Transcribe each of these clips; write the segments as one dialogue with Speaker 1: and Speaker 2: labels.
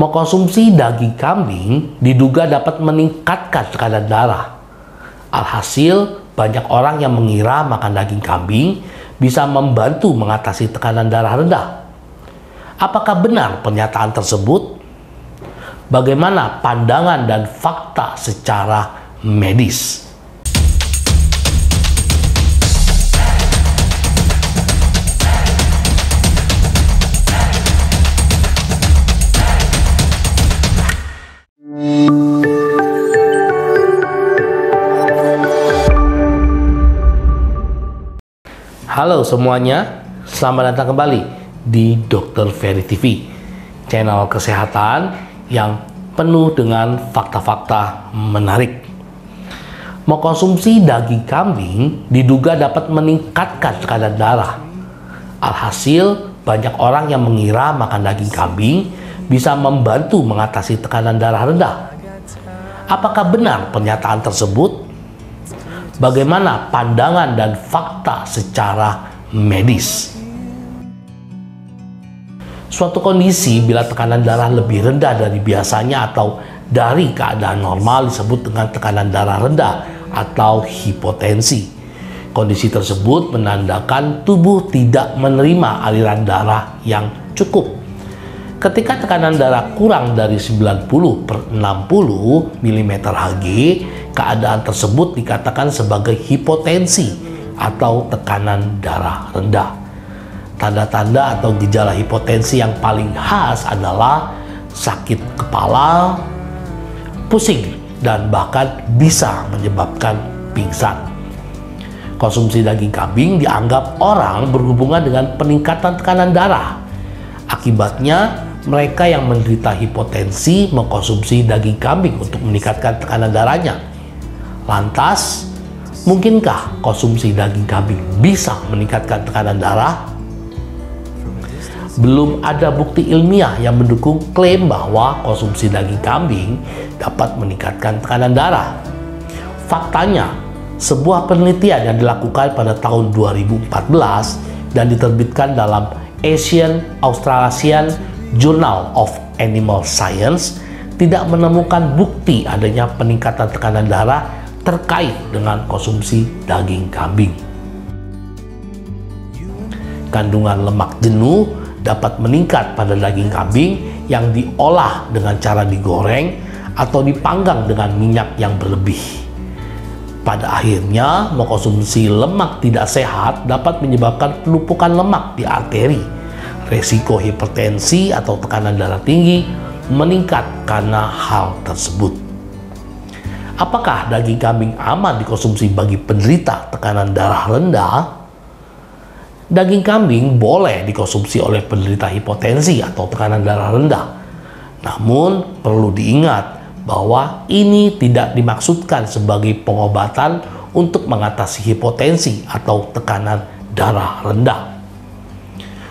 Speaker 1: Mengkonsumsi daging kambing diduga dapat meningkatkan tekanan darah. Alhasil, banyak orang yang mengira makan daging kambing bisa membantu mengatasi tekanan darah rendah. Apakah benar pernyataan tersebut? Bagaimana pandangan dan fakta secara medis? Halo semuanya, selamat datang kembali di Dr. Ferry TV, channel kesehatan yang penuh dengan fakta-fakta menarik. Mengkonsumsi daging kambing diduga dapat meningkatkan tekanan darah. Alhasil, banyak orang yang mengira makan daging kambing bisa membantu mengatasi tekanan darah rendah. Apakah benar pernyataan tersebut? Bagaimana pandangan dan fakta secara medis? Suatu kondisi bila tekanan darah lebih rendah dari biasanya atau dari keadaan normal disebut dengan tekanan darah rendah atau hipotensi. Kondisi tersebut menandakan tubuh tidak menerima aliran darah yang cukup. Ketika tekanan darah kurang dari 90/60 mm/Hg, keadaan tersebut dikatakan sebagai hipotensi atau tekanan darah rendah. Tanda-tanda atau gejala hipotensi yang paling khas adalah sakit kepala, pusing, dan bahkan bisa menyebabkan pingsan. Konsumsi daging kambing dianggap orang berhubungan dengan peningkatan tekanan darah. Akibatnya, mereka yang menderita hipotensi mengkonsumsi daging kambing untuk meningkatkan tekanan darahnya. Lantas, mungkinkah konsumsi daging kambing bisa meningkatkan tekanan darah? Belum ada bukti ilmiah yang mendukung klaim bahwa konsumsi daging kambing dapat meningkatkan tekanan darah. Faktanya, sebuah penelitian yang dilakukan pada tahun 2014 dan diterbitkan dalam Asian-Australasian Journal of Animal Science tidak menemukan bukti adanya peningkatan tekanan darah terkait dengan konsumsi daging kambing. Kandungan lemak jenuh dapat meningkat pada daging kambing yang diolah dengan cara digoreng atau dipanggang dengan minyak yang berlebih. Pada akhirnya, mengkonsumsi lemak tidak sehat dapat menyebabkan penumpukan lemak di arteri. Resiko hipertensi atau tekanan darah tinggi meningkat karena hal tersebut. Apakah daging kambing aman dikonsumsi bagi penderita tekanan darah rendah? Daging kambing boleh dikonsumsi oleh penderita hipotensi atau tekanan darah rendah. Namun, perlu diingat bahwa ini tidak dimaksudkan sebagai pengobatan untuk mengatasi hipotensi atau tekanan darah rendah.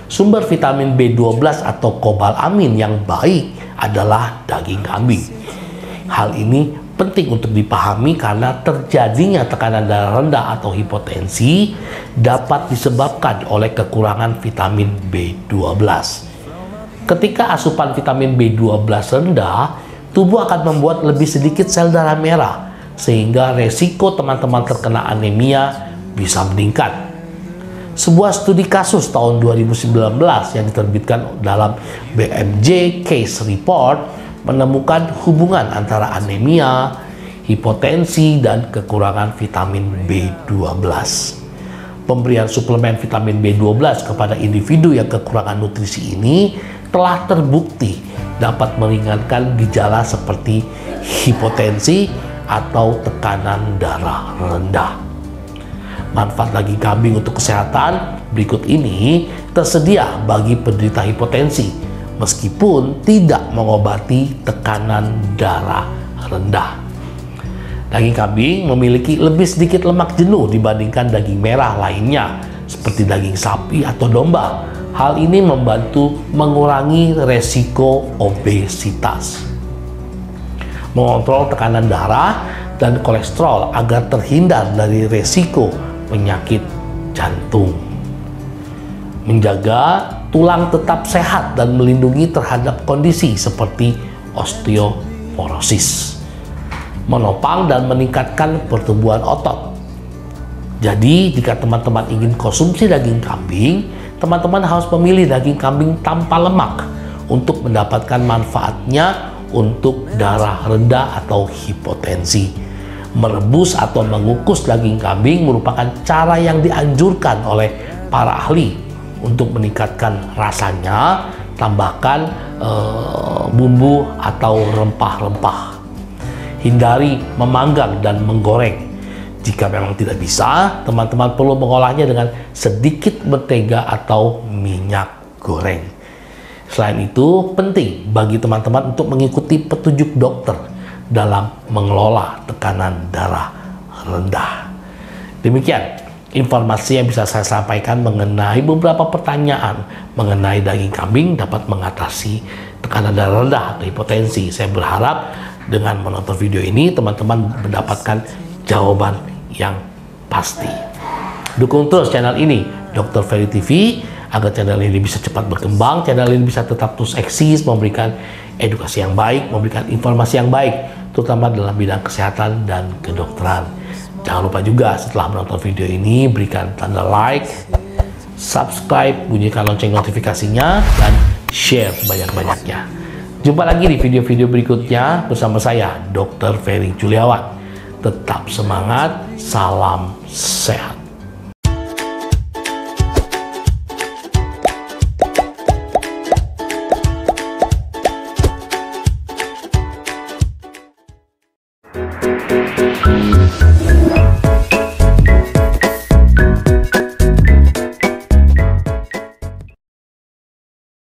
Speaker 1: Sumber vitamin B12 atau kobalamin yang baik adalah daging kambing. Hal ini penting untuk dipahami karena terjadinya tekanan darah rendah atau hipotensi dapat disebabkan oleh kekurangan vitamin B12. Ketika asupan vitamin B12 rendah, tubuh akan membuat lebih sedikit sel darah merah, sehingga resiko teman-teman terkena anemia bisa meningkat. Sebuah studi kasus tahun 2019 yang diterbitkan dalam BMJ Case Report menemukan hubungan antara anemia, hipotensi, dan kekurangan vitamin B12. Pemberian suplemen vitamin B12 kepada individu yang kekurangan nutrisi ini telah terbukti dapat meringankan gejala seperti hipotensi atau tekanan darah rendah. Manfaat daging kambing untuk kesehatan berikut ini tersedia bagi penderita hipotensi, meskipun tidak mengobati tekanan darah rendah. Daging kambing memiliki lebih sedikit lemak jenuh dibandingkan daging merah lainnya, seperti daging sapi atau domba. Hal ini membantu mengurangi resiko obesitas. Mengontrol tekanan darah dan kolesterol agar terhindar dari resiko penyakit jantung. Menjaga tulang tetap sehat dan melindungi terhadap kondisi seperti osteoporosis. Menopang dan meningkatkan pertumbuhan otot. Jadi, jika teman-teman ingin konsumsi daging kambing, teman-teman harus memilih daging kambing tanpa lemak untuk mendapatkan manfaatnya untuk darah rendah atau hipotensi. Merebus atau mengukus daging kambing merupakan cara yang dianjurkan oleh para ahli untuk meningkatkan rasanya. Tambahkan bumbu atau rempah-rempah. Hindari memanggang dan menggoreng. Jika memang tidak bisa, teman-teman perlu mengolahnya dengan sedikit mentega atau minyak goreng. Selain itu, penting bagi teman-teman untuk mengikuti petunjuk dokter dalam mengelola tekanan darah rendah. Demikian informasi yang bisa saya sampaikan mengenai beberapa pertanyaan mengenai daging kambing dapat mengatasi tekanan darah rendah atau hipotensi. Saya berharap dengan menonton video ini, teman-teman mendapatkan jawaban yang pasti. Dukung terus channel ini, Dr. Ferry TV, agar channel ini bisa cepat berkembang, channel ini bisa tetap terus eksis, memberikan edukasi yang baik, memberikan informasi yang baik, terutama dalam bidang kesehatan dan kedokteran. Jangan lupa juga setelah menonton video ini, berikan tanda like, subscribe, bunyikan lonceng notifikasinya, dan share sebanyak-banyaknya. Jumpa lagi di video-video berikutnya bersama saya, Dr. Ferry Juliawan. Tetap semangat, salam sehat.